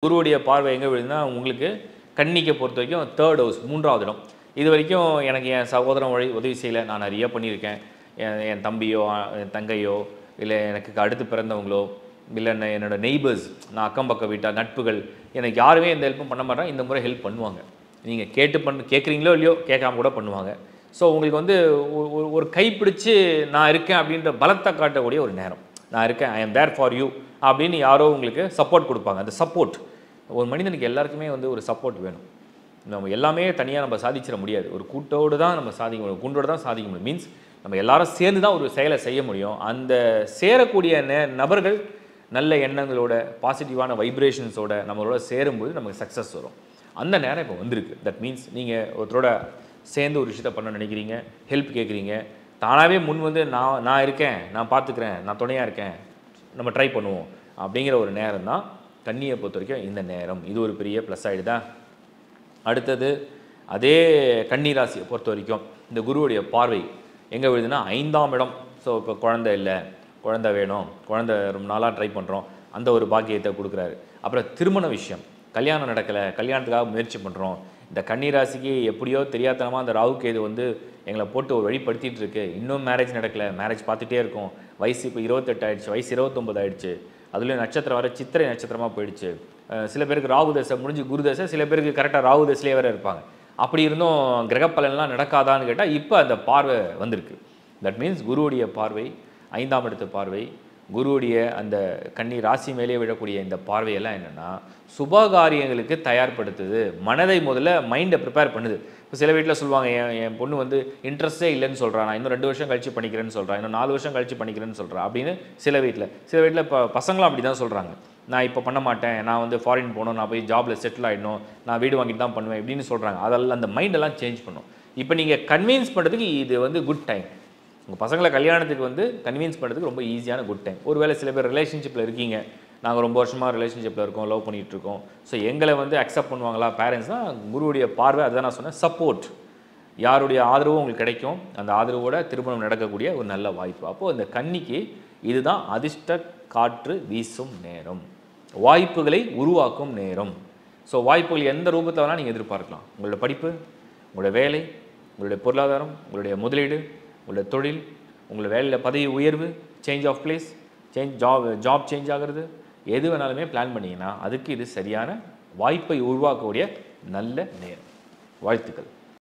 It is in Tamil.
குருவுடைய பார்வை எங்கே விழுதுன்னா உங்களுக்கு கன்னிக்கை பொறுத்த வரைக்கும் 3rd ஹவுஸ் 3வது இடம். இது வரைக்கும் எனக்கு என் சகோதரன் உதவி செய்யலை, நான் நிறைய பண்ணியிருக்கேன். என் தம்பியோ என் தங்கையோ இல்லை எனக்கு அடுத்து பிறந்தவங்களோ இல்லை என்னோடய நெய்பர்ஸ், நான் அக்கம் பக்கம் வீட்டார் நட்புகள், எனக்கு யாருமே எந்த ஹெல்ப்பும் பண்ண மாட்டாங்க. இந்த முறை ஹெல்ப் பண்ணுவாங்க. நீங்கள் கேட்குறீங்களோ இல்லையோ கேட்காம கூட பண்ணுவாங்க. ஸோ உங்களுக்கு வந்து ஒரு கைப்பிடிச்சு நான் இருக்கேன் அப்படின்ற பலத்தை காட்டக்கூடிய ஒரு நேரம். நான் இருக்கேன், I am there for you அப்படின்னு யாரோ உங்களுக்கு சப்போர்ட் கொடுப்பாங்க. அந்த சப்போர்ட் ஒரு மனிதனுக்கு எல்லாருக்குமே வந்து ஒரு சப்போர்ட் வேணும். நம்ம எல்லாமே தனியாக நம்ம சாதிச்சிட முடியாது. ஒரு கூட்டோடு தான் நம்ம சாதிக்க முடியும், குண்டோடு தான் சாதிக்க முடியும். மீன்ஸ் நம்ம எல்லாரும் சேர்ந்து தான் ஒரு செயலை செய்ய முடியும். அந்த சேரக்கூடிய நபர்கள் நல்ல எண்ணங்களோட பாசிட்டிவான வைப்ரேஷன்ஸோட நம்மளோட சேரும்போது நமக்கு சக்ஸஸ் வரும். அந்த நேரம் இப்போ வந்திருக்கு. தட் மீன்ஸ் நீங்கள் ஒருத்தரோட சேர்ந்து ஒரு விஷயத்தை பண்ண நினைக்கிறீங்க, ஹெல்ப் கேட்குறீங்க, தானாகவே முன் வந்து நான் இருக்கேன், நான் பார்த்துக்கிறேன், நான் துணையாக இருக்கேன், நம்ம ட்ரை பண்ணுவோம் அப்படிங்கிற ஒரு நேரம் தான் கன்னியை பொறுத்த வரைக்கும் இந்த நேரம். இது ஒரு பெரிய ப்ளஸ் ஆகிடுதா. அடுத்தது அதே கன்னி ராசியை பொறுத்த வரைக்கும் இந்த குருவுடைய பார்வை எங்கே விழுதுன்னா 5ஆம் இடம். ஸோ இப்போ குழந்தை இல்லை, குழந்தை வேணும், குழந்தை ரொம்ப நாளாக ட்ரை பண்ணுறோம், அந்த ஒரு பாக்கியத்தை கொடுக்குறாரு. அப்புறம் திருமண விஷயம், கல்யாணம் நடக்கலை, கல்யாணத்துக்காக முயற்சி பண்ணுறோம். இந்த கன்னி ராசிக்கு எப்படியோ தெரியாதனமாக அந்த ராகு கேது வந்து எங்களை போட்டு ஒரு வழிப்படுத்திகிட்டு இருக்கு. இன்னும் மேரேஜ் நடக்கலை, மேரேஜ் பார்த்துட்டே இருக்கோம். வயசு இப்போ 28 ஆகிடுச்சு, வயசு 29 ஆகிடுச்சு. அதுலேயும் நட்சத்திரம் வர சித்திரை நட்சத்திரமாக போயிடுச்சு. சில பேருக்கு ராகு தசை முடிஞ்சு குரு தசை, சில பேருக்கு கரெக்டாக ராகு தசையிலே வேறு இருப்பாங்க. அப்படி இருந்தும் கிரக பலன்லாம் நடக்காதான்னு கேட்டால் இப்போ அந்த பார்வை வந்திருக்கு. தட் மீன்ஸ் குருவுடைய பார்வை, 5ஆம் இடத்து பார்வை, குருவுடைய அந்த கன்னி ராசி மேலே விழக்கூடிய இந்த பார்வையெல்லாம் என்னென்னா சுபகாரியங்களுக்கு தயார்படுத்துது. மனதை முதல்ல மைண்டை ப்ரிப்பேர் பண்ணுது. இப்போ சில வீட்டில் சொல்லுவாங்க, என் பொண்ணு வந்து இன்ட்ரெஸ்டே இல்லைன்னு சொல்கிறான், நான் இன்னும் 2 வருஷம் கழிச்சு பண்ணிக்கிறேன்னு சொல்கிறான், இன்னும் 4 வருஷம் கழிச்சு பண்ணிக்கிறேன்னு சொல்கிறான் அப்படின்னு சில வீட்டில் இப்போ பசங்களும் அப்படி தான் சொல்கிறாங்க. நான் இப்போ பண்ண மாட்டேன், நான் வந்து ஃபாரின் போகணும், நான் போய் ஜாபில் செட்டில் ஆகிடணும், நான் வீடு வாங்கிட்டு தான் பண்ணுவேன் இப்படின்னு சொல்கிறாங்க. அதெல்லாம் அந்த மைண்டெல்லாம் சேஞ்ச் பண்ணும். இப்போ நீங்கள் கன்வின்ஸ் பண்ணுறதுக்கு இது வந்து குட் டைம். உங்கள் பசங்களை கல்யாணத்துக்கு வந்து கன்வின்ஸ் பண்ணுறதுக்கு ரொம்ப ஈஸியான குட் டைம். ஒருவேளை சில பேர் ரிலேஷன்ஷிப்பில் இருக்கீங்க, நாங்கள் ரொம்ப வருஷமாக ரிலேஷன்ஷிப்பில் இருக்கோம், லவ் பண்ணிகிட்ருக்கோம், ஸோ எங்களை வந்து அக்செப்ட் பண்ணுவாங்களா பேரண்ட்ஸ்னால் குருவுடைய பார்வை அதுதான் நான் சொன்னேன். சப்போர்ட், யாருடைய ஆதரவும் உங்களுக்கு கிடைக்கும், அந்த ஆதரவோட திருமணம் நடக்கக்கூடிய ஒரு நல்ல வாய்ப்பு. அப்போது இந்த கன்னிக்கு இதுதான் அதிர்ஷ்ட காற்று வீசும் நேரம், வாய்ப்புகளை உருவாக்கும் நேரம். ஸோ வாய்ப்புகள் எந்த ரூபத்தில் வேணால் நீங்கள் எதிர்பார்க்கலாம். உங்களோட படிப்பு, உங்களோட வேலை, உங்களுடைய பொருளாதாரம், உங்களுடைய முதலீடு, உங்களோட தொழில், உங்களோட வேலையில் பதவி உயர்வு, change of place, job change ஆகிறது, எது வேணாலுமே பிளான் பண்ணிங்கன்னா அதுக்கு இது சரியான வாய்ப்பை உருவாக்கக்கூடிய நல்ல நேரம். வாழ்த்துக்கள்.